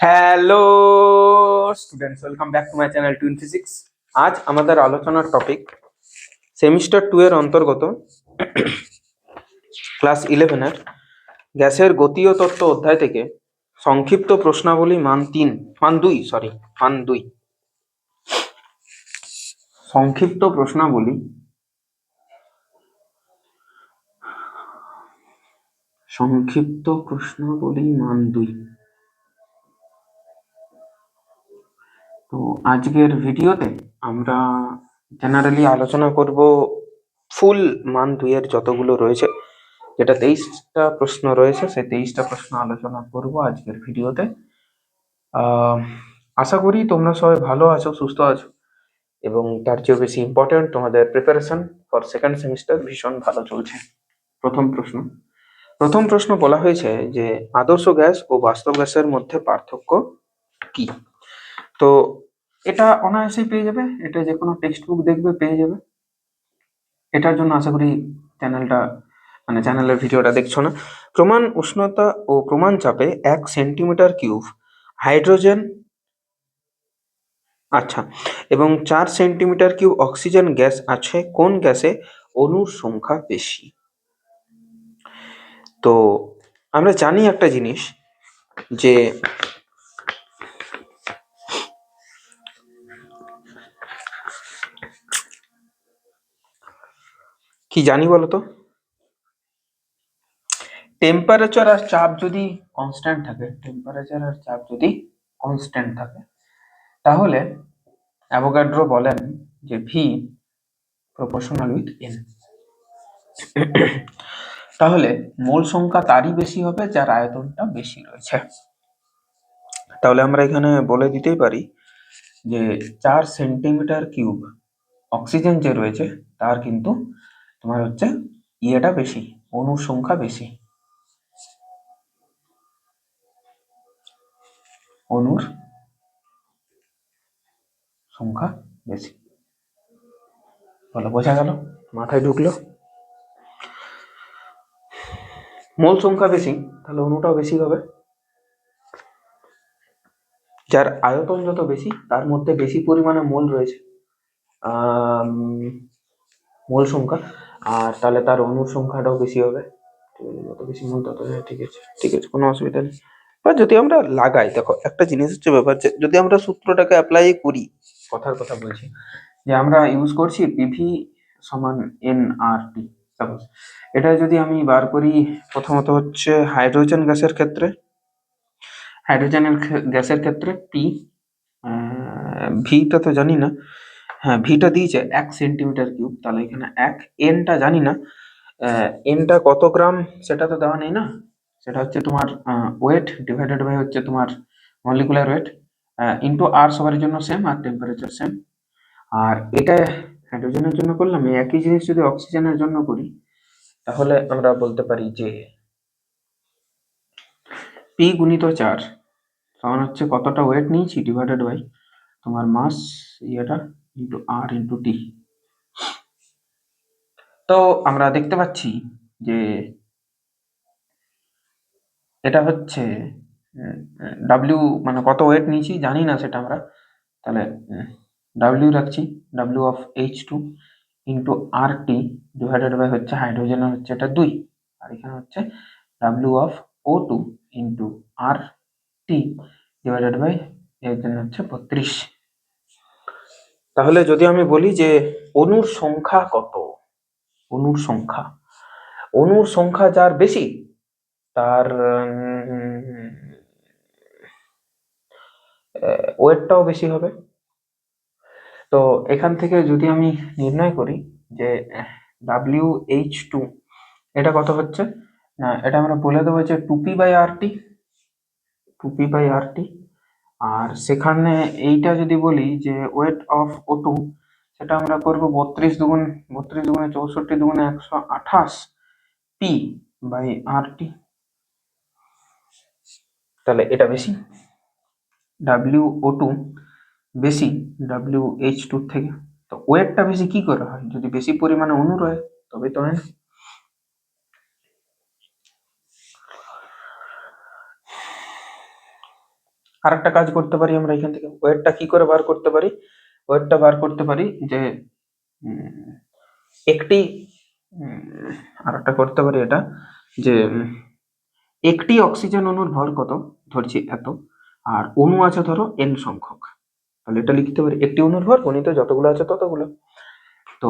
Hello students, welcome back to my channel twin physics. আজ আমাদের আলোচনার টপিক সেমিস্টার 2 এর অন্তর্গত ক্লাস 11-এর গ্যাসের গতীয় তত্ত্ব অধ্যায় থেকে সংক্ষিপ্ত প্রশ্নাবলী মান 2 সংক্ষিপ্ত প্রশ্নাবলী মান 2। তো আজকের ভিডিওতে আমরা জেনারেলি আলোচনা করব ফুল মান 2 এর যতগুলো রয়েছে, যেটা 23টা প্রশ্ন রয়েছে, সেই 23টা প্রশ্ন আলোচনা করব আজকের ভিডিওতে। আশা করি তোমরা সবাই ভালো আছো, সুস্থ আছো, এবং তার চেয়েও বেশি ইম্পর্টেন্ট, তোমাদের প্রিপারেশন ফর সেকেন্ড সেমিস্টার ভীষণ ভালো চলছে। প্রথম প্রশ্ন বলা হয়েছে যে আদর্শ গ্যাস ও বাস্তব গ্যাসের মধ্যে পার্থক্য কি। তো এটা অনায়াসেই পেয়ে যাবে, এটা যে কোনো টেক্সট বুক দেখবে পেয়ে যাবে। এটার জন্য আশা করি চ্যানেলের ভিডিওটা দেখছো না। প্রমাণ উষ্ণতা ও প্রমাণ চাপে 1 সেন্টিমিটার কিউব হাইড্রোজেন এবং 4 সেন্টিমিটার কিউব অক্সিজেন গ্যাস আছে, কোন গ্যাসে অণুর সংখ্যা বেশি? তো আমরা জানি একটা জিনিস, যে কি জানি বলতো, টেম্পারেচার আর চাপ যদি কনস্ট্যান্ট থাকে, তাহলে অ্যাভোগাড্রো বলেন যে ভি প্রপোর্শনাল উইথ এন। তাহলে মোল সংখ্যা তারই বেশি হবে যার আয়তনটা বেশি রয়েছে। তাহলে আমরা এখানে বলে দিতেই পারি যে 4 সেন্টিমিটার কিউব অক্সিজেন যে রয়েছে তার কিন্তু তোমার হচ্ছে ইয়েটা বেশি, অণুর সংখ্যা বেশি, বলো, বোঝা গেল? মাথায় ঢুকলো? মোল সংখ্যা বেশি, তাহলে অণুটাও বেশি হবে। যার আয়তন যত বেশি তার মধ্যে বেশি পরিমাণে মোল রয়েছে, মোল সংখ্যা, আর তাহলে তার অণুর সংখ্যাটাও বেশি হবে। যত বেশি মোল তত, ঠিক আছে, কোনো অসুবিধা নেই। বা যদি আমরা লাগাই, দেখো একটা জিনিস হচ্ছে ব্যাপার, যে যদি আমরা সূত্রটাকে অ্যাপ্লাই করি, কথার কথা বলছি, যে আমরা ইউজ করছি পিভি সমান এন আর টি। সাপোজ এটা যদি আমি বার করি, প্রথমত হচ্ছে হাইড্রোজেন গ্যাসের ক্ষেত্রে পি, ভিটা তো জানি না, হ্যাঁ ভিটা দিয়েছে 1 সেন্টিমিটার কিউব, তাহলে এখানে এনটা জানি না, এনটা কত গ্রাম সেটা তো দেওয়া নেই না, সেটা হচ্ছে তোমার ওয়েট ডিভাইডেড বাই হচ্ছে তোমার মলিকুলার ওয়েট, ইন্টু আর সবার জন্য সেম, আর টেম্পারেচার সেম। আর এটা হাইড্রোজেনের জন্য করলাম, এই একই জিনিস যদি অক্সিজেনের জন্য করি, তাহলে আমরা বলতে পারি যে পি গুণিত 4 সমান হচ্ছে কতটা ওয়েট নিয়েছি ডিভাইডেড বাই তোমার মাস ইয়েটা ইন্টু আর ইন্টু টি। তো আমরা দেখতে পাচ্ছি যে এটা হচ্ছে ডাব্লিউ, মানে কত ওয়েট নিয়েছি জানি না সেটা আমরা, তাহলে ডাব্লিউ রাখছি, W of H2 into R T divided by হচ্ছে হাইড্রোজেনের হচ্ছে এটা 2, আর এখানে হচ্ছে W of O2 into R T divided by এর জন্য হচ্ছে 32। তাহলে যদি আমি বলি যে অণুর সংখ্যা কত, অণুর সংখ্যা যার বেশি তার ওয়েটটাও বেশি হবে। তো এখান থেকে যদি আমি নির্ণয় করি যে WH2 এটা কত হচ্ছে, না এটা আমরা বলে দেবো যে 2p/RT, আর সেখানে এইটা যদি বলি যে ওয়েট অফ O2, সেটা আমরা করবো 32 দুগুণে 64 দুগুণে 128 p/RT। তাহলে এটা বেশি, WO2 বেশি WH2 থেকে। তো ওয়েটটা বেশি কি করে হয়, যদি বেশি পরিমাণে অণু রয়ে তবে তো হয় না। আর একটা কাজ করতে পারি আমরা এখান থেকে, ওয়েটটা কি করে বার করতে পারি? ওয়েটটা বার করতে পারি যে উম, একটি আর একটা করতে পারি এটা, যে একটি অক্সিজেন অণুর ভর কত, ধরছি এত, আর অণু আছে ধরো n সংখ্যক, তাহলে এটা লিখতে পারি একটি অণুর ভর গণিত যতগুলো আছে ততগুলো। তো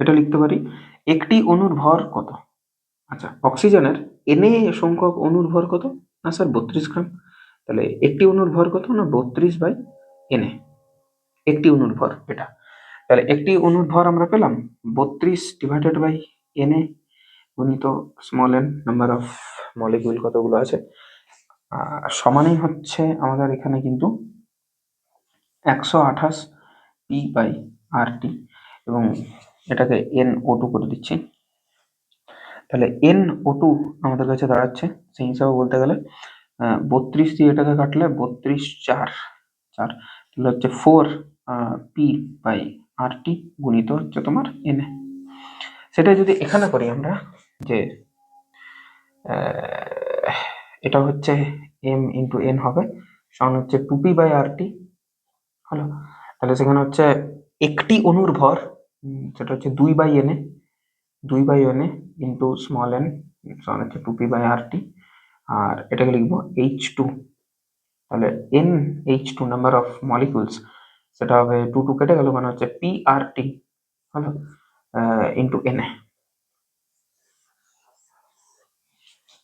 এটা লিখতে পারি একটি অণুর ভর কত। আচ্ছা, অক্সিজেনের এনে সংখ্যক অণুর ভর কত? না স্যার 32 গ্রাম। তাহলে একটি অণুর ভর কত? না 32/এনে, একটি অণুর ভর এটা। তাহলে একটি অণুর ভর আমরা পেলাম 32/এনে গুণিত small N, number of molecule কতগুলো আছে, সমানই হচ্ছে আমাদের এখানে কিন্তু 128 p/RT, এবং এটাকে NO2 করে দিচ্ছি। তাহলে NO2 আমাদের কাছে দাঁড়াচ্ছে সেই হিসাবে বলতে গেলে 32 দিয়ে এটাকে কাটলে 32 4 4, তাহলে হচ্ছে 4 p/RT গুণিত হচ্ছে তোমার Na। সেটা যদি এখানে করি আমরা, যে এটা হচ্ছে m×n হবে, সমান হচ্ছে 2p/RT হলো। তাহলে সেখানে হচ্ছে একটি অণুর ভর, সেটা হচ্ছে 2/Na, 2/Na into small n, সমান হচ্ছে 2p/RT, আর এটাকে লিখবো H2। তাহলে NH2 নাম্বার অফ মলিকুলস, সেটা হবে 2 2 কেটে গেল, মানে হচ্ছে PRT হলো ইন্টু Na।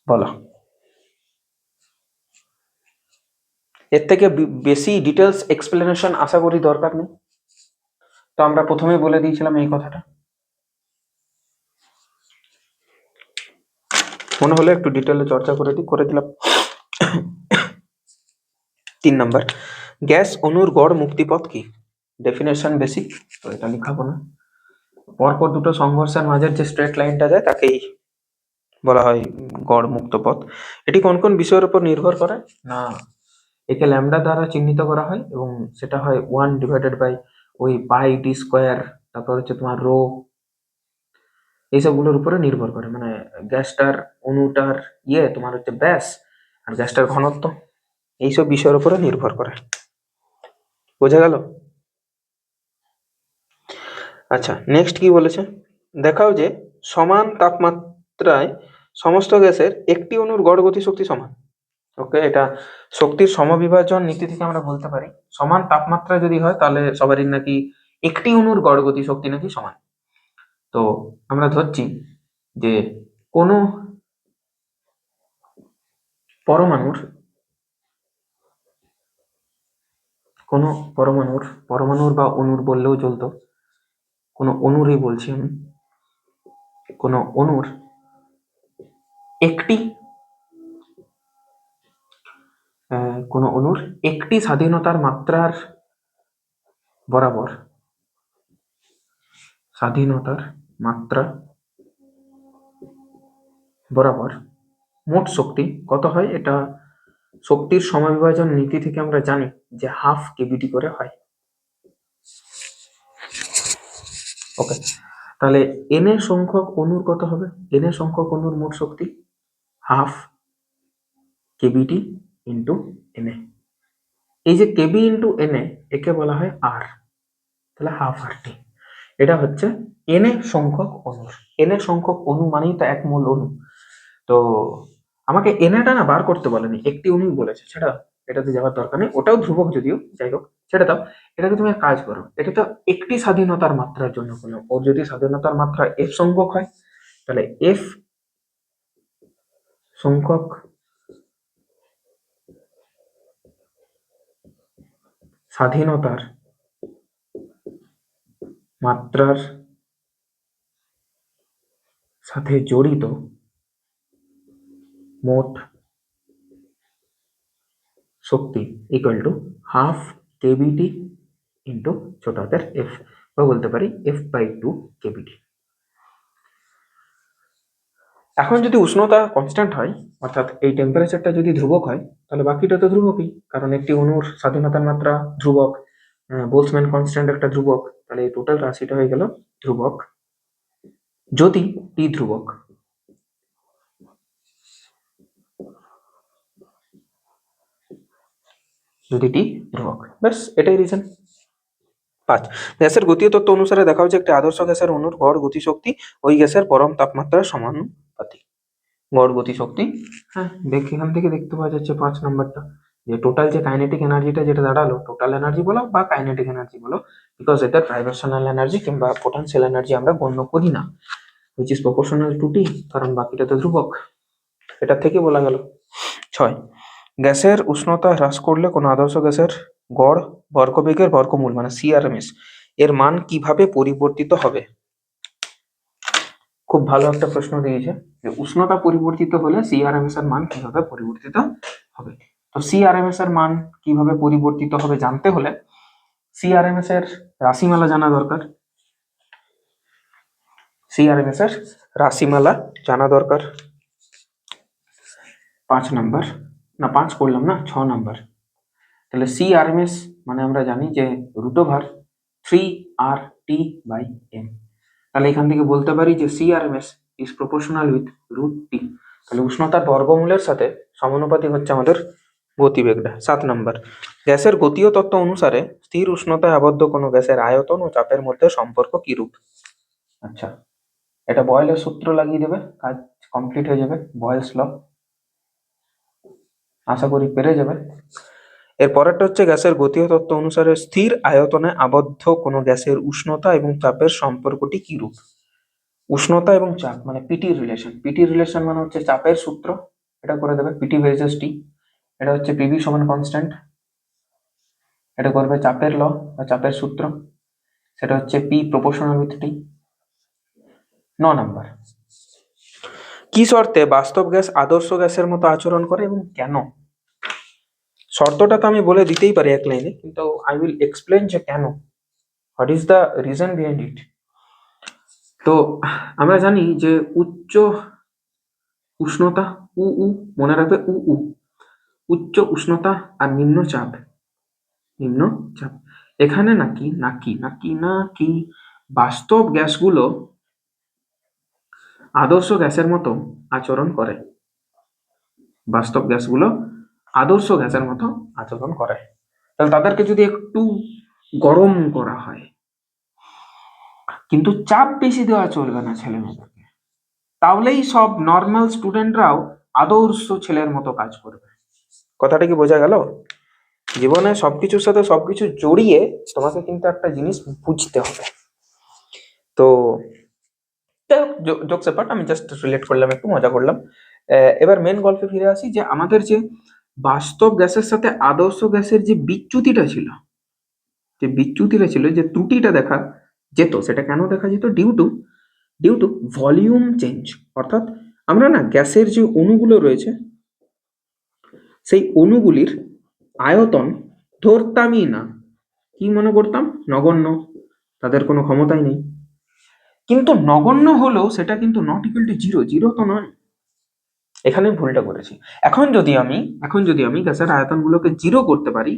বলো, এর থেকে বেশি ডিটেলস এক্সপ্লেনেশন আশা করি দরকার নেই। তো আমরা প্রথমেই বলে দিয়েছিলাম এই কথাটা, মনে হলে একটু ডিটেলে চর্চা করে দিলাম। 3 নাম্বার, গ্যাস অণুর গড় মুক্তিপথ কি? ডেফিনেশন বেসিক, তো এটা লিখাবো না। পরপর দুটো সংঘর্ষের মাঝের যে স্ট্রেট লাইনটা যায় তাকেই বলা হয় গড় মুক্ত পথ। এটি কোন কোন বিষয়ের উপর নির্ভর করে? না, একে ল্যামডা দ্বারা চিহ্নিত করা হয়, এবং সেটা হয় 1/, ওই πd², তারপর হচ্ছে তোমার রো, এইসবগুলোর উপরে নির্ভর করে, মানে গ্যাসটার অণুটার তোমার হচ্ছে ব্যাস, আর গ্যাসটার ঘনত্ব, এইসব বিষয়ের উপরে নির্ভর করে। বোঝা গেল? আচ্ছা, নেক্সট কি বলেছে, দেখাও যে সমান তাপমাত্রায় সমস্ত গ্যাসের একটি অণুর গড় গতিশক্তি সমান। ওকে, এটা শক্তির সমবিভাজন নীতি থেকে আমরা বলতে পারি সমান তাপমাত্রা যদি হয় তাহলে সবারই নাকি একটি অণুর গড় গতিশক্তি নাকি সমান। তো আমরা ধরছি যে কোনো পরমাণুর পরমাণুর বা অণুর বললেও চলতো, কোনো অণুরই বলছি আমি, কোনো অণুর একটি কোনো অণুর একটি স্বাধীনতার মাত্রার বরাবর, স্বাধীনতার মাত্রা বরাবর মোট শক্তি কত হয়, এটা শক্তির সমবিভাজন নীতি থেকে আমরা জানি যে 1/2 কেবিটি করে হয়। ওকে, তাহলে এন সংখ্যক অণুর কত হবে? এন সংখ্যক অণুর মোট শক্তি 1/2 কেবিটি ইন্টু এন। এই যে কেবি ইন্টু এন, একে বলা হয় আর, তাহলে 1/2 RT। এটা হচ্ছে এন সংখ্যক অণুর, এন সংখ্যক অণু মানেই তো এক মোল অণু। তো আমাকে এনটা না বার করতে বলেনি, একটি অণু বলেছে, সেটা এটাতে যাওয়ার দরকার নেই, ওটাও ধ্রুবক যদিও, যাই হোক ছেড়ে দাও। এটাকে তুমি এক কাজ করো, এটা তো একটি স্বাধীনতার মাত্রার জন্য বললাম, ওর যদি স্বাধীনতার মাত্রা এফ সংখ্যক হয়, তাহলে এফ সংখ্যক স্বাধীনতার মাত্রার সাথে জড়িত মোট শক্তি ইকুয়াল টু 1/2 কেবিটি ইন্টু ছোট হাতের এফ, বা বলতে পারি F/2 কেবিটি। এখন যদি উষ্ণতা কনস্ট্যান্ট হয়, অর্থাৎ এই টেম্পারেচারটা যদি ধ্রুবক হয়, তাহলে বাকিটা তো ধ্রুবকই, কারণ একটি অণুর স্বাধীনতার মাত্রা ধ্রুবক, বোলসম্যান কনস্ট্যান্ট একটা ধ্রুবক, তাহলে এই টোটাল রাশিটা হয়ে গেল ধ্রুবক যদি টি ধ্রুবক। যদি টি ধ্রুবক। ব্যাস এটাই রিজন। 5, গ্যাসের গতীয় তত্ত্ব অনুসারে দেখা হচ্ছে একটি আদর্শ গ্যাসের অণুর গড় গতিশক্তি ওই গ্যাসের পরম তাপমাত্রার সমানুপাতিক। গড় গতিশক্তি, হ্যাঁ এখান থেকে দেখতে পাওয়া যাচ্ছে 5 নম্বরটা, যে টোটাল যে কাইনেটিক এনার্জিটা যেটা দাঁড়ালো, টোটাল এনার্জি বলো বা কাইনেটিক এনার্জি বলো, বিকজ এটা ভাইব্রেশনাল এনার্জি কিংবা পোটেনশিয়াল এনার্জি আমরা গণ্য করি না, হুইচ ইজ প্রপোর্শনাল টু টি, কারণ বাকিটা তো ধ্রুবক। এটা থেকে বলা গেল। 6, গ্যাসের উষ্ণতা হ্রাস করলে কোনো আদর্শ গ্যাসের গড় বর্গবেগের বর্গমূল মানে সিআরএমএস এর মান কিভাবে পরিবর্তিত হবে? খুব ভালো একটা প্রশ্ন দিয়েছে, যে উষ্ণতা পরিবর্তিত হলে সিআরএমএস এর মান কিভাবে পরিবর্তিত হবে। তো সিআরএমএস এর মান কিভাবে পরিবর্তিত হবে জানতে হলে সিআরএমএস এর রাশিমালা জানা দরকার। সিআরএমএস এর রাশিমালা জানা দরকার। 5 নাম্বার, না 5 করলাম না, 6 নাম্বার। তাহলে সিআরএমএস মানে আমরা জানি যে √3RT/m। তাহলে এখান থেকে বলতে পারি যে CRMS is proportional with √T। তাহলে উষ্ণতার বর্গমূলের সাথে সমানুপাতিক হচ্ছে আমাদের গতিবেগটা। 7 নম্বর, গ্যাসের গতীয় তত্ত্ব অনুসারে স্থির উষ্ণতায় আবদ্ধ কোনো গ্যাসের আয়তন ও চাপের মধ্যে সম্পর্ক কিরূপ? আচ্ছা, এটা বয়েলের সূত্র লাগিয়ে দেবে, কাজ কমপ্লিট হয়ে যাবে। বয়েলস ল, আশা করি পেরে যাবে। এর পরেরটা হচ্ছে গ্যাসের গতীয় তত্ত্ব অনুসারে স্থির আয়তনে আবদ্ধ কোনো গ্যাসের উষ্ণতা এবং চাপের সম্পর্কটি কিরূপ? উষ্ণতা এবং চাপ মানে পিটি রিলেশন। পিটি রিলেশন মানে হচ্ছে চাপের সূত্র, এটা করে দেবে পিটি ভার্সেস টি। এটা হচ্ছে পিভি সমান কনস্ট্যান্ট, এটা করবে চাপের ল বা চাপের সূত্র, সেটা হচ্ছে P proportional with T. 9 number, কি শর্তে বাস্তব গ্যাস আদর্শ গ্যাসের মতো আচরণ করে এবং কেন? শর্তটা তো আমি বলে দিতেই পারি এক লাইনে, কিন্তু আই উইল এক্সপ্লেন যে কেন, what is the reason behind it. তো আমরা জানি যে উচ্চ উষ্ণতা মনে রাখবে উচ্চ উষ্ণতা আর নিম্ন চাপ, এখানে নাকি বাস্তব গ্যাসগুলো আদর্শ গ্যাসের মতো আচরণ করে। বাস্তব গ্যাসগুলো আদর্শ গ্যাসের মতো আচরণ করে। তাহলে তাদেরকে যদি একটু গরম করা হয়, কিন্তু চাপ বেশি দেওয়া চলবে না ছেলে মেয়েদেরকে, তাহলেই সব নর্মাল স্টুডেন্টরাও আদর্শ ছেলের মতো কাজ করবে। কথাটা কি বোঝা গেল? জীবনে সবকিছুর সাথে সবকিছু জড়িয়ে তোমাকে কিন্তু একটা জিনিস বুঝতে হবে। তো জোকস অ্যাপার্ট, আমি জাস্ট রিলেট করলাম, একটু মজা করলাম। এবার মেন গল্পে ফিরে আসি, যে আমাদের যে বাস্তব গ্যাসের সাথে আদর্শ গ্যাসের যে বিচ্যুতিটা ছিল, যে ত্রুটিটা দেখা যেত, সেটা কেন দেখা যেত? Due to volume change. অর্থাৎ আমরা না গ্যাসের যে অণুগুলো রয়েছে, সেই অণুগুলির আয়তন ধরতামই না, কি মনে করতাম? নগণ্য, তাদের কোনো ক্ষমতাই নেই। কিন্তু নগণ্য হলেও সেটা কিন্তু not equal to zero, zero তো নয়। এখানে ভুলটা করেছি। এখন যদি আমি গ্যাসের আয়তনগুলোকে জিরো করতে পারি,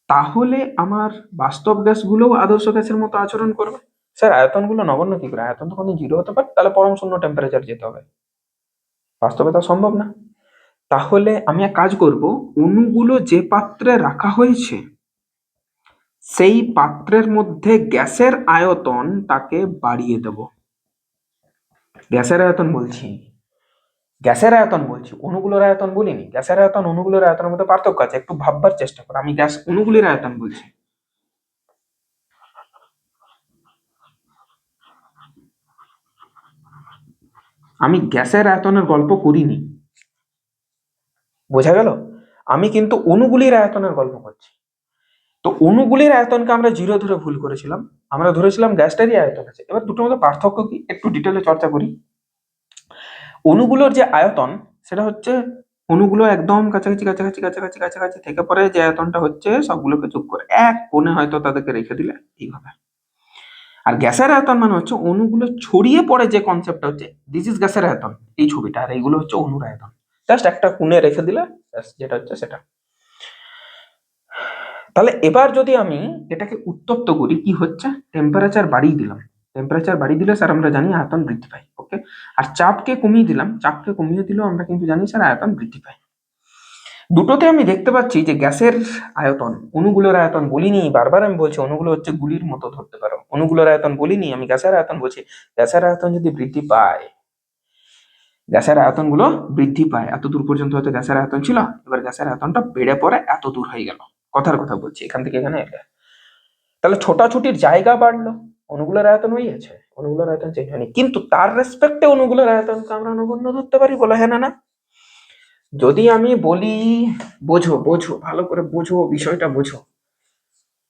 তাহলে আমার বাস্তব গ্যাসগুলোও আদর্শ গ্যাসের মতো আচরণ করবে। স্যার আয়তনগুলো নগণ্য কি করে? আয়তন তো কোনো জিরো হতে পারে, তাহলে পরম শূন্য টেম্পারেচার যেতে হবে, বাস্তবে তা সম্ভব না। তাহলে আমি এক কাজ করব, অণুগুলো যে পাত্রে রাখা হয়েছে সেই পাত্রের মধ্যে গ্যাসের আয়তন তাকে বাড়িয়ে দেব। গ্যাসের আয়তন বলছি, অণুগুলোর আয়তন বলিনি। গ্যাসের আয়তন অণুগুলোর আয়তনের মধ্যে পার্থক্য আছে, একটু ভাববার চেষ্টা করো। আমি গ্যাস অণুগুলির আয়তন বলছি। আমি গ্যাসের আয়তনের গল্প করিনি, বোঝা গেল? আমি কিন্তু অণুগুলির আয়তনের গল্প করছি। তো অণুগুলির আয়তনকে আমরা জিরো ধরে ভুল করেছিলাম, আমরা ধরেছিলাম গ্যাসটারই আয়তন আছে। এবার দুটোর মধ্যে পার্থক্য কি একটু ডিটেলে চর্চা করি। অণুগুলোর যে আয়তন, সেটা হচ্ছে অণুগুলো একদম কাছাকাছি থেকে পরে যে আয়তনটা হচ্ছে সবগুলোকে যোগ করে এক কোণে হয়তো তাদেরকে রেখে দিলে এইভাবে। আর গ্যাসের আয়তন মানে হচ্ছে অণুগুলো ছড়িয়ে পড়ে যে কনসেপ্টটা হচ্ছে, দিস ইজ গ্যাসের আয়তন, এই ছবিটা। আর এইগুলো হচ্ছে অণুর আয়তন, জাস্ট একটা কোণে রেখে দিলে যেটা হচ্ছে সেটা। তাহলে এবার যদি আমি এটাকে উত্তপ্ত করি, কি হচ্ছে? টেম্পারেচার বাড়িয়ে দিলাম, স্যার আমরা জানি আয়তন বৃদ্ধি পায়। ওকে, আর চাপকে কমিয়ে দিলাম, চাপকে কমিয়ে দিলেও আমরা কিন্তু জানি স্যার আয়তন বৃদ্ধি পায়। দুটোতে আমি দেখতে পাচ্ছি যে গ্যাসের আয়তন, অণুগুলোর আয়তন বলিনি, বারবার আমি বলছি অণুগুলো হচ্ছে গুলির মতো ধরতে পারো, অণুগুলোর আয়তন বলিনি, আমি গ্যাসের আয়তন বলছি। গ্যাসের আয়তন যদি বৃদ্ধি পায়, গ্যাসের আয়তনগুলো বৃদ্ধি পায়, এত দূর পর্যন্ত হয়তো গ্যাসের আয়তন ছিল, এবার গ্যাসের আয়তনটা বেড়ে পড়ে এত দূর হয়ে গেল, কথার কথা বলছি, এখান থেকে এখানে এলে, তাহলে ছোটাছুটির জায়গা বাড়লো, অনুগুলোর আয়তন হয়ে গেছে, অনুগুলোর আয়তন চেঞ্জ হয়নি, কিন্তু তার রেসপেক্টে অনুগুলোর আয়তনকে আমরা নগণ্য ধরতে পারি, বলো হ্যাঁ না? যদি আমি বলি, বোঝো বোঝো ভালো করে বোঝো, বিষয়টা বোঝো,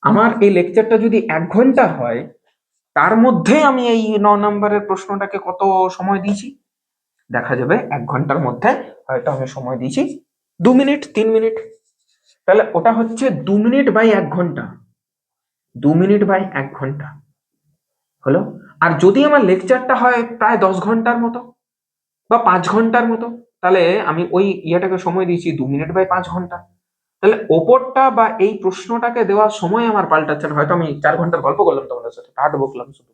আমার এই লেকচারটা যদি 1 ঘন্টা হয়, তার মধ্যে আমি এই 9 নম্বরের প্রশ্নটাকে কত সময় দিয়েছি দেখা যাবে, 1 ঘন্টার মধ্যে হয়তো আমি সময় দিয়েছি 2 মিনিট 3 মিনিট, তাহলে ওটা হচ্ছে 2 মিনিট বাই 1 ঘন্টা, 2 মিনিট বাই 1 ঘন্টা হলো। আর যদি আমার লেকচারটা হয় প্রায় 10 ঘন্টার মতো বা 5 ঘন্টার মতো, তাহলে আমি ওই ইয়েটাকে সময় দিয়েছি 2 মিনিট বাই 5 ঘন্টা, তাহলে ওপরটা বা এই প্রশ্নটাকে দেওয়ার সময় আমার পাল্টাচ্ছে না, হয়তো আমি 4 ঘন্টার গল্প করলাম তোমাদের সাথে, কাট বকলাম শুধু,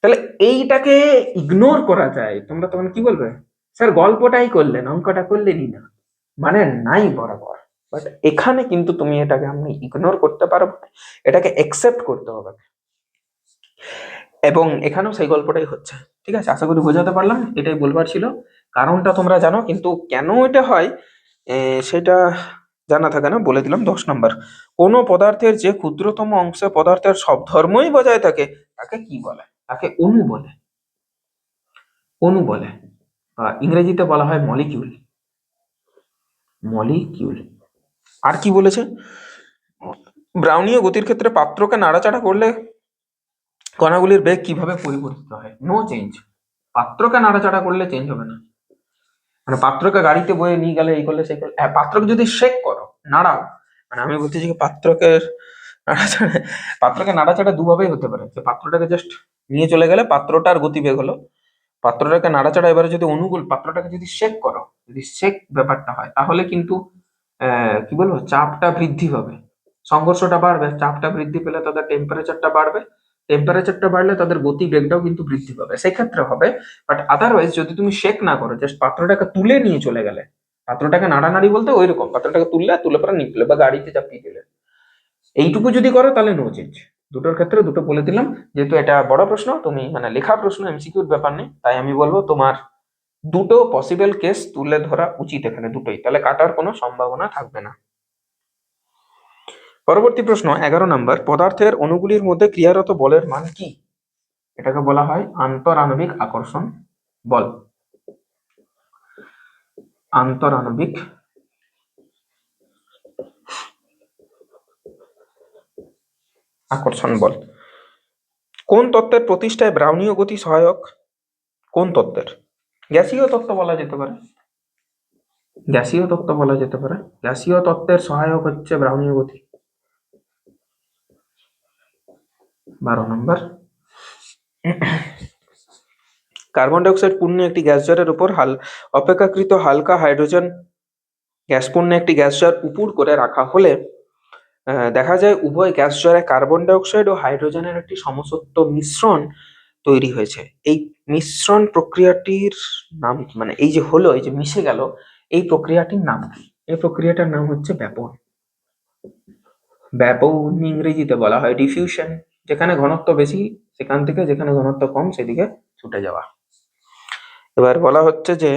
তাহলে এইটাকে ইগনোর করা যায়, তোমরা তখন কি বলবে, স্যার গল্পটাই করলেন অঙ্কটা করলেনই না, মানে নাই বরাবর, বাট এখানে কিন্তু তুমি এটাকে আমি ইগনোর করতে পারবো না, এটাকে একসেপ্ট করতে হবে, এবং এখানেও সেই গল্পটাই হচ্ছে। ঠিক আছে, আশা করি বোঝাতে পারলাম, এটাই বলবার ছিল, কারণটা তোমরা জানো, কিন্তু কেন এটা হয় সেটা জানা থাকে না, বলে দিলাম। 10 নম্বর, কোন পদার্থের যে ক্ষুদ্রতম অংশে পদার্থের সব ধর্মই বজায় থাকে তাকে কি বলে? তাকে অণু বলে, অণু বলে, ইংরেজিতে বলা হয় মলিকিউল, মলিকিউল। আর কি বলেছে, ব্রাউনীয় গতির ক্ষেত্রে পাত্রকে নাড়াচাড়া করলে কণাগুলির বেগ কিভাবে পরিবর্তিত হয়? নো চেঞ্জ, পাত্রকে নাড়াচাড়া করলে চেঞ্জ হবে না, মানে পাত্রকে গাড়িতে বয়ে নিয়ে গেলে এই করলে সেই করলে, হ্যাঁ পাত্রকে যদি শেক করো, নাড়াও, মানে আমি বলতেছি কি পাত্রকে নাড়াচাড়া, পাত্রকে নাড়াচাড়া দুভাবেই হতে পারে, যে পাত্রটাকে জাস্ট নিয়ে চলে গেলে পাত্রটার গতিবেগ হলো, পাত্রটাকে নাড়াচাড়া, এবারে যদি অনুকূল পাত্রটাকে যদি শেক করো, যদি শেক ব্যাপারটা হয়, তাহলে কিন্তু কি বলবো, চাপটা বৃদ্ধি হবে, সংঘর্ষটা বাড়বে, চাপটা বৃদ্ধি পেলে তাদের টেম্পারেচারটা বাড়বে, টেম্পারেচারটা বাড়লে তাদের গতি বেগটাও কিন্তু বৃদ্ধি পাবে, সেক্ষেত্রে হবে। বাট আদারওয়াইজ যদি তুমি শেক না করো, জাস্ট পাত্রটাকে তুলে নিয়ে চলে গেলে, পাত্রটাকে নাড়ানাড়ি বলতে ওই রকম, পাত্রটাকে তুলে পরে নিয়ে বা গাড়িতে চাপিয়ে দিলে, এইটুকু যদি করো তাহলে নো চেঞ্জ। দুটোর ক্ষেত্রে দুটো বলে দিলাম, যেহেতু এটা বড় প্রশ্ন, তুমি মানে লেখা প্রশ্ন, এমসিকিউর ব্যাপার নেই, তাই আমি বলবো তোমার দুটো পসিবল কেস তুলে ধরা উচিত এখানে, দুটোই, তাহলে কাটার কোনো সম্ভাবনা থাকবে না। পরবর্তী প্রশ্ন 11 নম্বর, পদার্থের অণুগুলির মধ্যে ক্রিয়ারত বলের মান কি? এটাকে বলা হয় আন্তরাণবিক আকর্ষণ বল, আন্তরাণবিক আকর্ষণ বল। কোন তত্ত্বের প্রতিষ্ঠায় ব্রাউনীয় গতি সহায়ক? কোন তত্ত্বের? গ্যাসীয় তত্ত্ব বলা যেতে পারে, গ্যাসীয় তত্ত্ব বলা যেতে পারে, গ্যাসীয় তত্ত্বের সহায়ক হচ্ছে ব্রাউনীয় গতি। 12 নম্বর, কার্বন ডাইঅক্সাইড পূর্ণ একটি গ্যাস জারের উপর অপেক্ষাকৃত হালকা হাইড্রোজেন গ্যাসপূর্ণ একটি গ্যাস জার উপর করে রাখা হলে দেখা যায় উভয় গ্যাস জারে কার্বন ডাইঅক্সাইড ও হাইড্রোজেনের একটি সমসত্ব মিশ্রণ তৈরি হয়েছে। এই মিশ্রণ প্রক্রিয়াটির নাম, মানে এই যে হলো, এই যে মিশে গেল, এই প্রক্রিয়াটির নাম কি? এই প্রক্রিয়াটার নাম হচ্ছে ব্যাপন। ব্যাপন ইংরেজিতে বলা হয় ডিফিউশন, যেখানে ঘনত্ব বেশি সেখান থেকে যেখানে ঘনত্ব কম সেদিকে ছুটে যাওয়া। এবার বলা হচ্ছে যে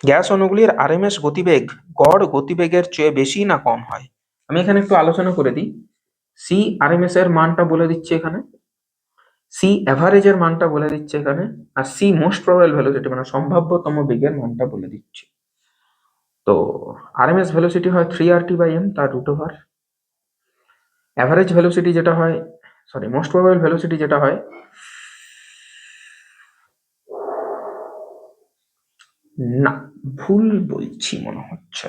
গ্যাস অণুগুলির আরএমএস গতিবেগ গড় গতিবেগের চেয়ে বেশি না কম হয়? আমি এখানে একটু আলোচনা করে দিই, সি আরএমএস এর মানটা বলে দিচ্ছে এখানে, সি অ্যাভারেজের মানটা বলে দিচ্ছে এখানে, আর সি মোস্ট প্রবাবল ভেলোসিটি মানে সম্ভাব্যতম বেগের মানটা বলে দিচ্ছে। তো আরএমএস ভেলোসিটি হয় 3RT/m, তার রুট ওভার অ্যাভারেজ ভেলোসিটি যেটা হয়, সরি মোস্ট প্রবাবল ভেলোসিটি যেটা হয়, না ভুল বলছি মনে হচ্ছে,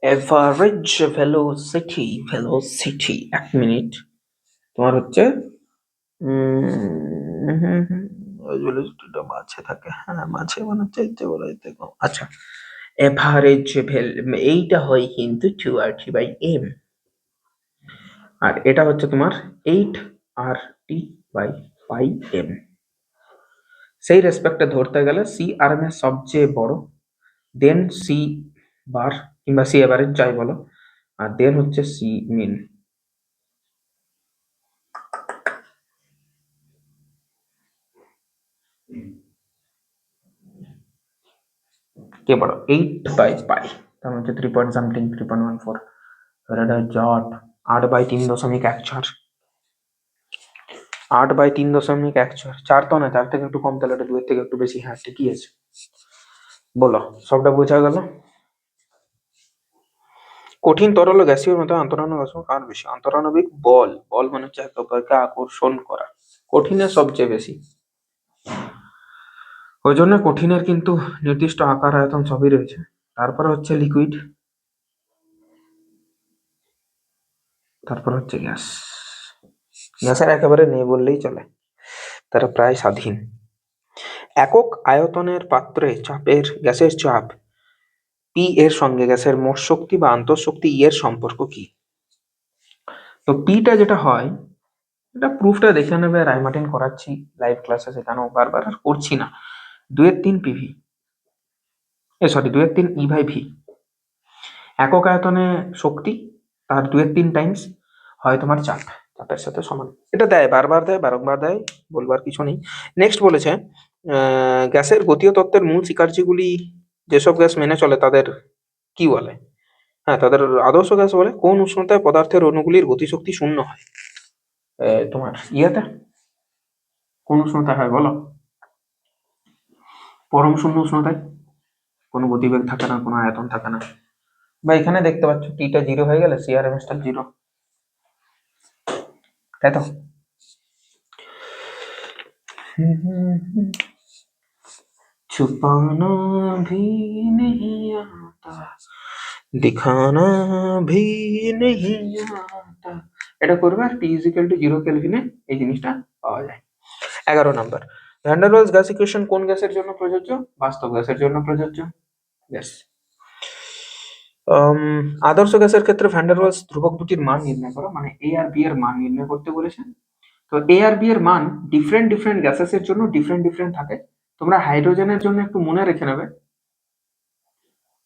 এভারেজ ভেলোসিটি 1 মিনিট, তোমার হচ্ছে ভেলোসিটিটা মাঝে থাকে, হ্যাঁ মাঝে মনে হচ্ছে আচ্ছা, এভারেজ এইটা হয় কিন্তু 2RT/m, আর এটা হচ্ছে তোমার 8RT বাই পাই এম। সেই রেসপেক্টে ধরতে গেলে সি আরএমএস সবচেয়ে বড়, দেন সি বার কিংবা সি এভারেজ যাই বলো, আর দেন হচ্ছে সি মিন। কে বড়? 8/পাই, তার মানে হচ্ছে 3 পয়েন্ট সামথিং, 3.14 ফ্যারাডে জট। 8/3.14, 8/3.14, 4 তো না, 4 থেকে একটু কম, তাহলে এটা 2 থেকে একটু বেশি, হ্যাঁ ঠিকই আছে। বলো, সবটা বোঝা গেল? কঠিন তরল গ্যাসীয় মতো আন্তরাণবিক কার বেশি? আন্তরাণবিক বল, বল মানে হচ্ছে একে অপরকে আকর্ষণ করা, কঠিনের সবচেয়ে বেশি। ওই জন্য কঠিনের কিন্তু নির্দিষ্ট আকার আয়তন সবই রয়েছে। তারপরে হচ্ছে লিকুইড, তারপর হচ্ছে গ্যাস। গ্যাসের একেবারে নেই বললেই চলে, তারা প্রায় স্বাধীন। একক আয়তনের পাত্রে চাপের গ্যাসের চাপ পি এর সঙ্গে গ্যাসের মোট শক্তি বা আন্তঃশক্তি ই এর সম্পর্ক কি? তো পিটা যেটা হয়, এটা প্রুফটা দেখে নেবে, রাইমার্টিন করাচ্ছি লাইভ ক্লাসে, সেখানেও বারবার আর করছি না। 2/3 পিভি, সরি 2/3 ই/ভি, একক আয়তনে শক্তি তার 2/3 টাইমস হয় তোমার চাপ, চাপের সাথে সমান। এটা দেয়, বারবার দেয়, বারংবার দেয়, বলবার কিছু নেই। নেক্সট বলেছে গ্যাসের গতীয় তত্ত্বের মূল স্বীকার্যগুলি যেসব গ্যাস মেনে চলে তাদের কি বলে? হ্যাঁ, তাদের আদর্শ গ্যাস বলে। কোন উষ্ণতায় পদার্থের অণুগুলির গতিশক্তি শূন্য হয়? তোমার ইয়েতে কোন উষ্ণতায় হয় বলো? পরম শূন্য উষ্ণতায়, কোনো গতিবেগ থাকে না, কোনো আয়তন থাকে না। বা এখানে দেখতে পাচ্ছ টিটা 0 হয়ে গেলে সিআরএমএস টা 0, তাই তো? छुपाना भी नहीं आता, दिखाना भी नहीं आता। এটা করবে আর টি ইজিক্যাল টু 0 কেলভিনে এই জিনিসটা পাওয়া যায়। 11 নম্বর, van der Waals gas equation কোন গ্যাসের জন্য প্রযোজ্য? বাস্তব গ্যাসের জন্য প্রযোজ্য। গ্যাস। আদর্শ গ্যাসের ক্ষেত্রে ভ্যান ডার ওয়ালস ধ্রুবক দুটির মান নির্ণয় করো, মানে এ আর বি এর মান নির্ণয় করতে বলেছে। তো এ আর বি এর মান ডিফারেন্ট ডিফারেন্ট গ্যাসেস এর জন্য ডিফারেন্ট ডিফারেন্ট থাকে। তোমরা হাইড্রোজেনের জন্য একটু মনে রেখে নেবে,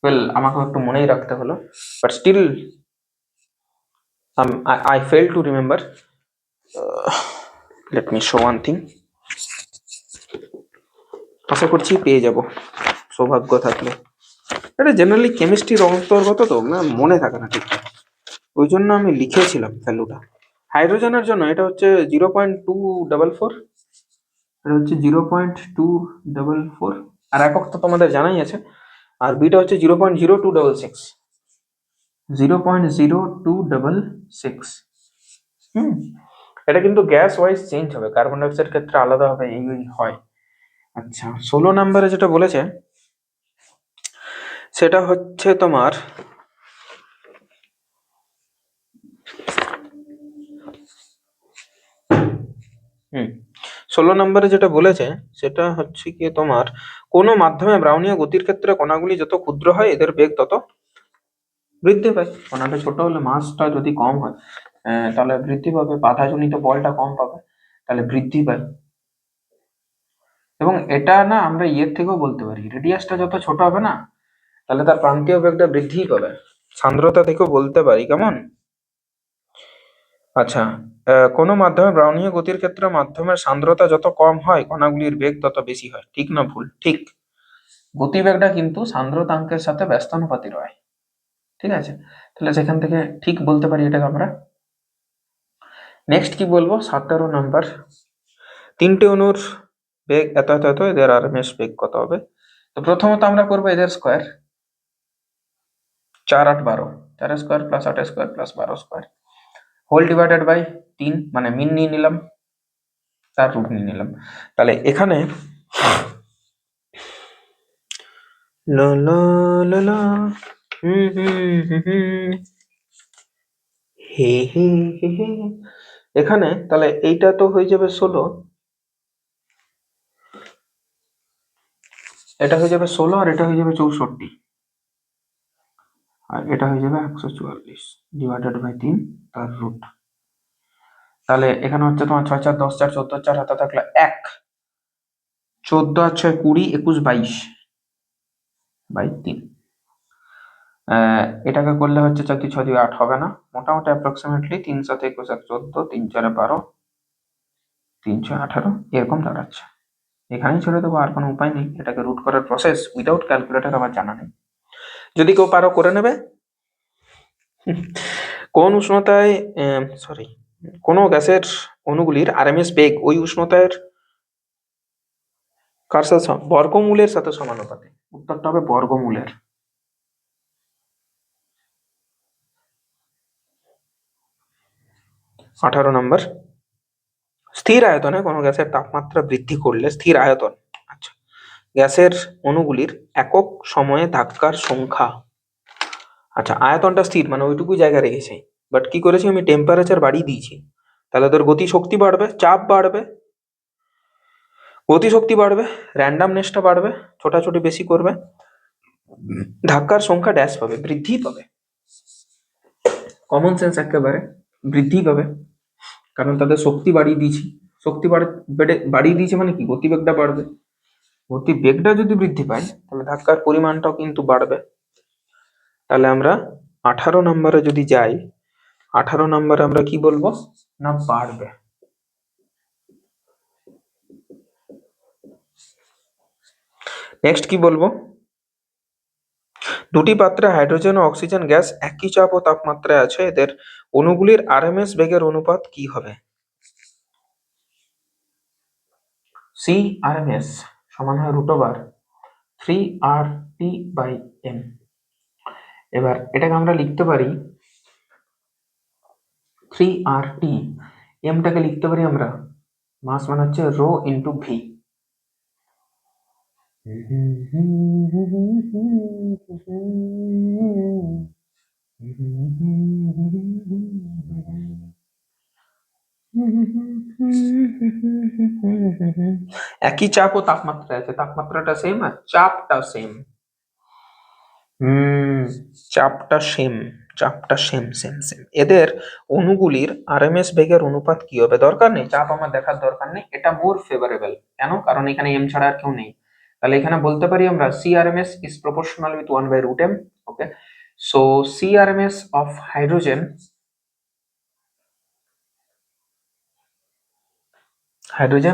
ওয়েল আমাকে একটু মনেই রাখতে হলো, but still I fail to remember. Let me show one thing. আশা করছি পেয়ে যাব সৌভাগ্য থাকলে। এটা জেনারেলি কেমিস্ট্রির অন্তর্গত, তো না মনে থাকে না ঠিকঠাক, ওই জন্য আমি লিখেছিলাম ভ্যালুটা। হাইড্রোজেনের জন্য এটা হচ্ছে 0.244, এটা হচ্ছে 0.244, আর একক তো তোমাদের জানাই আছে। আর বিটা হচ্ছে 0.0266, 0.0266। এটা কিন্তু গ্যাস ওয়াইজ চেঞ্জ হবে, কার্বন ডাইঅক্সাইড ক্ষেত্রে আলাদা হবে, এই হয়। আচ্ছা, 16 নম্বরে যেটা বলেছে সেটা হচ্ছে তোমার হুম 16 নম্বরে যেটা বলেছে সেটা হচ্ছে কি তোমার, কোনো মাধ্যমে ব্রাউনীয় গতির ক্ষেত্রে কণাগুলি যত ক্ষুদ্র হয় এদের বেগ তত বৃদ্ধি পায়। কণাটা ছোট হলে, মাসটা যদি কম হয় তাহলে বৃদ্ধি পাবে, বাধাজনিত বলটা কম পাবে, তাহলে বৃদ্ধি পায়। এবং এটা না আমরা ইয়ের থেকেও বলতে পারি, রেডিয়াসটা যত ছোট হবে না, তাহলে তার প্রান্তীয় বেগটা বৃদ্ধিই পাবে। সান্দ্রতা থেকেও বলতে পারি, কেমন? আচ্ছা, কোনো মাধ্যমে ব্রাউনীয় গতির ক্ষেত্রে মাধ্যমের সান্দ্রতা যত কম হয় কণাগুলির বেগ তত বেশি হয়। ঠিক না ভুল? ঠিক। গতিবেগটা কিন্তু সান্দ্রতাঙ্কের সাথে ব্যস্তানুপাতিক হয়, ঠিক আছে? তাহলে সেখান থেকে ঠিক বলতে পারি এটাকে আমরা। নেক্সট কি বলবো, 17 নম্বর, তিনটে অণুর বেগ এত এত এত, এদের আরএমএস বেগ কত হবে? তো প্রথমত আমরা করবো এদের square, 4 8 12, 4 square plus 8 square plus 12 square, whole divided by 3, মানে মিন নিয়ে নিলাম, তার রুট নিয়ে নিলাম। তাহলে এখানে লা লা লা লা, হে হে হে হে, এখানে তাহলে এইটা তো হয়ে যাবে 16, এটা হয়ে যাবে 16, আর এটা হয়ে যাবে 64, আর এটা হয়ে যাবে 144 ডিভাইডেড বাই 3 তার রুট। তাহলে এখানে হচ্ছে তোমার 6 4 10 4 14 4 হাতে থাকলে 1, 14 আর 6 20, 21 22 বাই 3। এটাকে করলে হচ্ছে 4 2 6 2 8 হবে না, মোটামুটি অ্যাপ্রক্সিমেটলি 3 7 21 1 14, 3 4 12, 3 6 18 এরকম দাঁড়াচ্ছে। এখানেই ছেড়ে দেবো, আর কোনো উপায় নেই। এটাকে রুট করার প্রসেস উইদাউট ক্যালকুলেটর আমার জানা নেই, যদি কেউ পারো করে নেবে। কোন উষ্ণতায় কোন গ্যাসের অণুগুলির আরএমএস বেগ ওই উষ্ণতার কার সাথে বর্গমূলের সাথে সমানুপাতিক? উত্তরটা হবে বর্গমূলের। 18 নম্বর, স্থির আয়তনে কোনো গ্যাসের তাপমাত্রা বৃদ্ধি করলে স্থির আয়তন, আচ্ছা, গ্যাসের অণুগুলির একক সময়ে ধাক্কার সংখ্যা। আচ্ছা, আয়তনটা স্থির মানে ওইটুকু জায়গা রেখেছে, বাট কি করেছি আমি, টেম্পারেচার বাড়িয়ে দিয়েছি, তাহলে তোর গতি শক্তি বাড়বে, চাপ বাড়বে, গতি শক্তি বাড়বে, র্যান্ডামনেসটা বাড়বে, ছোটাছুটি বেশি করবে, ধাক্কার সংখ্যা ড্যাশ পাবে, বৃদ্ধি পাবে। কমন সেন্স একেবারে, বৃদ্ধি পাবে, কারণ তাদের শক্তি বাড়িয়ে দিয়েছি। শক্তি বাড়িয়ে দিয়েছে মানে কি, গতিবেগটা বাড়বে, গতিবেগটা যদি বৃদ্ধি পায় তাহলে ধাক্কার পরিমাণটাও কিন্তু বাড়বে। তাহলে আমরা 18 নম্বরে যদি যাই, 18 নম্বরে আমরা কি বলবো না, বাড়বে। নেক্সট কি বলবো, দুটি পাত্রে হাইড্রোজেন ও অক্সিজেন গ্যাস একই চাপ ও তাপমাত্রায় আছে, এদের অণুগুলির আরএমএস বেগের অনুপাত কি হবে? সি আরএমএস সমান হয় √3RT/m। এবার এটাকে আমরা লিখতে পারি 3RT, এমটাকে লিখতে পারি আমরা, মাস মানে হচ্ছে রো ইন্টু ভি। একই চাপ ও তাপমাত্রা আছে, তাপমাত্রাটা সেম আর চাপটা সেম। চাপটা সেম, চাপটা সেম সেম সেম। এদের অণুগুলির আরএমএস বেগের অনুপাত কি হবে? দরকার নেই, চাপ আমার দেখার দরকার নেই, এটা মোর ফেভারেবল। কেন? কারণ এখানে এম ছাড়া আর কেউ নেই। তাহলে এখানে বলতে পারি আমরা CRMS is proportional with 1/√m. Okay, so CRMS of hydrogen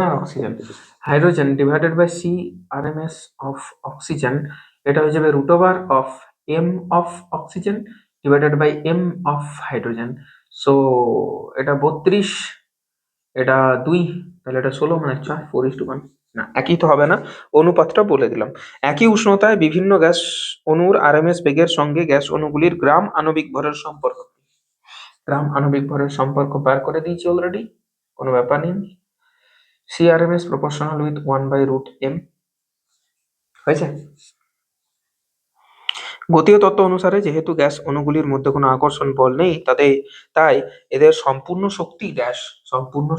আর oxygen, hydrogen divided by CRMS of oxygen, এটা হয়ে যাবে √m of oxygen divided by m of hydrogen। So এটা 32, এটা 2, তাহলে এটা 16 মানে 4, 4:1। না, একই তো হবে না, অনুপাতটা বলে দিলাম। একই উষ্ণতায় বিভিন্ন গ্যাস অণুর আরএমএস বেগের সঙ্গে গ্যাস অণুগুলির গ্রাম আণবিক ভরের সম্পর্ক। গ্রাম আণবিক ভরের সম্পর্ক বার করে দিয়েছি অলরেডি, কোনো ব্যাপার নেই। CRMS proportional with 1/√m হয়েছে। গতীয় তত্ত্ব অনুসারে যেহেতু গ্যাস অণুগুলির মধ্যে কোনো আকর্ষণ বল নেই, তাই এদের সম্পূর্ণ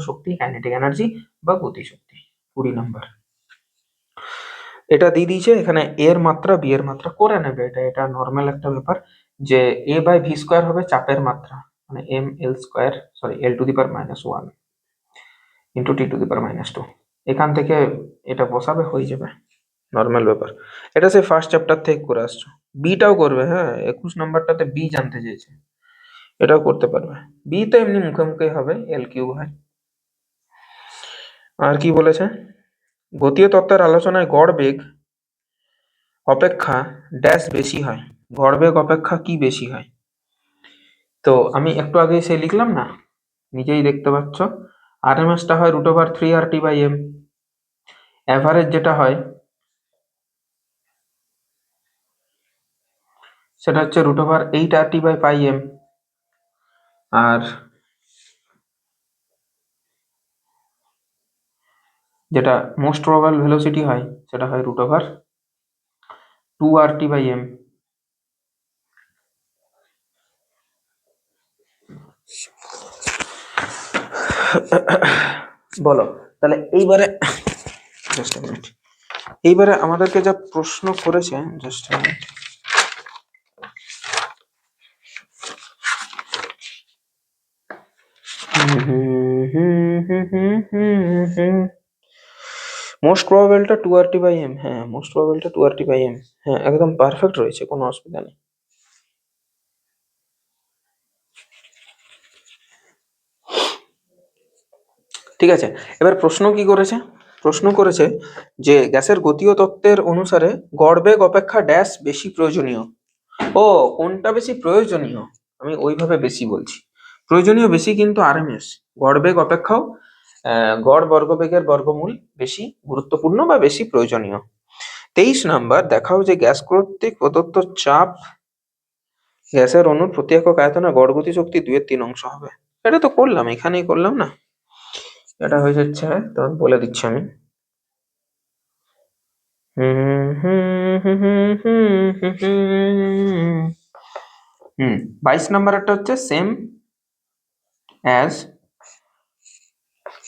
শক্তি কাইনেটিক এনার্জি বা গতি শক্তি। 20 নম্বর, এটা দিয়ে দিয়েছে এখানে, এর মাত্রা বি এর মাত্রা করে নেবে, এটা নর্মাল একটা ব্যাপার, যে A/v² হবে চাপের মাত্রা, মানে L² ইন্টু T²-2, এখান থেকে এটা বসাবে, হয়ে যাবে, নর্মাল ব্যাপার। এটা সে ফার্স্ট চ্যাপ্টার থেকে করে আসছো, বিটাও করবে। হ্যাঁ, 21 নম্বরটাতে বি জানতে চেয়েছে, এটাও করতে পারবে। বি তো এমনি মুখে মুখে হবে, L³ হয়। আর কি বলেছে, গতীয় তত্ত্বের আলোচনায় গড় বেগ অপেক্ষা ড্যাশ বেশি হয়, গড় বেগ অপেক্ষা কি বেশি হয়? তো আমি একটু আগে সে লিখলাম না, নিজেই দেখতে পাচ্ছ, আরএমএসটা হয় √3RT/m, অ্যাভারেজ যেটা হয় সেটা হচ্ছে √8RT/m, আর যেটা মোস্ট প্রবাবল ভেলোসিটি হয় সেটা হয় √2RT/m। বলো তাহলে এইবারে, জাস্ট মিনিট, এইবারে আমাদেরকে যা প্রশ্ন করেছে, জাস্ট মিনিট, মোস্ট প্রবাবলটা 2RT/m, হ্যাঁ মোস্ট প্রবাবলটা 2RT/m, হ্যাঁ একদম পারফেক্ট রয়েছে, কোনো অসুবিধা নেই। ঠিক আছে, এবার প্রশ্ন কি করেছে? প্রশ্ন করেছে যে গ্যাসের গতীয় তত্ত্বের অনুসারে গড় বেগ অপেক্ষা ড্যাশ বেশি প্রয়োজনীয়। ও, কোনটা বেশি প্রয়োজনীয়? আমি ওইভাবে বেশি বলছি, প্রয়োজনীয় বেশি কিন্তু আরএমএস, গড় বেগ অপেক্ষাও গড় বর্গবেগের বর্গমূল বেশি গুরুত্বপূর্ণ বা বেশি প্রয়োজনীয়। 23 নাম্বার, দেখাও যে গ্যাস কর্তৃক প্রদত্ত চাপ গ্যাসের অণুর প্রতি একক আয়তনে গড় গতি শক্তি 2/3 হবে। এটা তো করলাম, এখানেই করলাম না, এটা হয়ে যাচ্ছে, তো বলে দিচ্ছি আমি। 22 নাম্বারটা হচ্ছে সেম অ্যাজ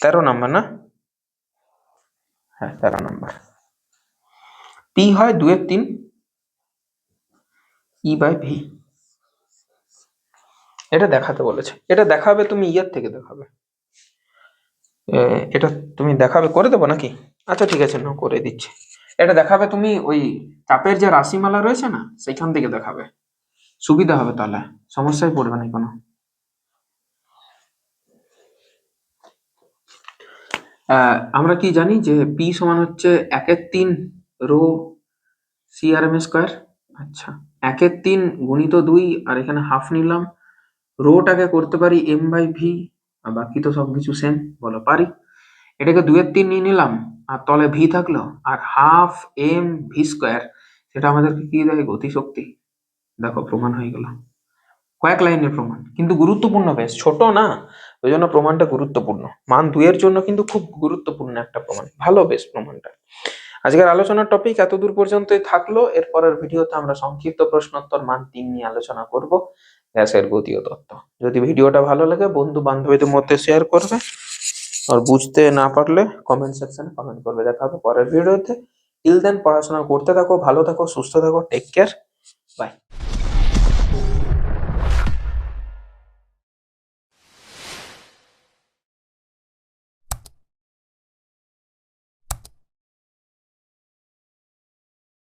13 নাম্বার না? হ্যাঁ 13 নাম্বার। পি হয় 2/3 E/V। এটা দেখাতে বলেছে, এটা দেখাবে তুমি ইয়ার থেকে দেখাবে, এটা তুমি দেখাবে, করে দেবো নাকি? আচ্ছা ঠিক আছে, না করে দিচ্ছি। এটা দেখাবে তুমি ওই চাপের যে রাশিমালা রয়েছে না, সেইখান থেকে দেখাবে, সুবিধা হবে, তাহলে সমস্যায় পড়বে না কোনো। আমরা কি জানি যে পি সমান হচ্ছে 1/3 রো CRM²। আচ্ছা, 1/3 গুণিত 2, আর এখানে হাফ নিলাম, রোটাকে করতে পারি M/V, আর বাকি তো সবকিছু সেম, বলো পারি। এটাকে 2/3 নিয়ে নিলাম, আর তলে ভি থাকলো, আর হাফ M/V², সেটা আমাদেরকে কি দেয়? গতিশক্তি। দেখো প্রমাণ হয়ে গেল, কয়েক লাইনের প্রমাণ, কিন্তু গুরুত্বপূর্ণ, বেশ ছোট না, ওই জন্য প্রমাণটা গুরুত্বপূর্ণ, মান 2 এর জন্য কিন্তু খুব গুরুত্বপূর্ণ একটা প্রমাণ, ভালো বেশ প্রমাণটা। আজকের আলোচনার টপিক এতদূর পর্যন্তই থাকলো। এরপরের ভিডিওতে আমরা সংক্ষিপ্ত প্রশ্নোত্তর মান 3 নিয়ে আলোচনা করব, গ্যাসের গতীয় তত্ত্ব। যদি ভিডিওটা ভালো লাগে বন্ধু বান্ধবীদের মধ্যে শেয়ার করবে, আর বুঝতে না পারলে কমেন্ট সেকশনে কমেন্ট করবে। দেখা হবে পরের ভিডিওতে। টিল দেন পড়াশোনা করতে থাকো, ভালো থাকো, সুস্থ থাকো, টেক কেয়ার, বাই।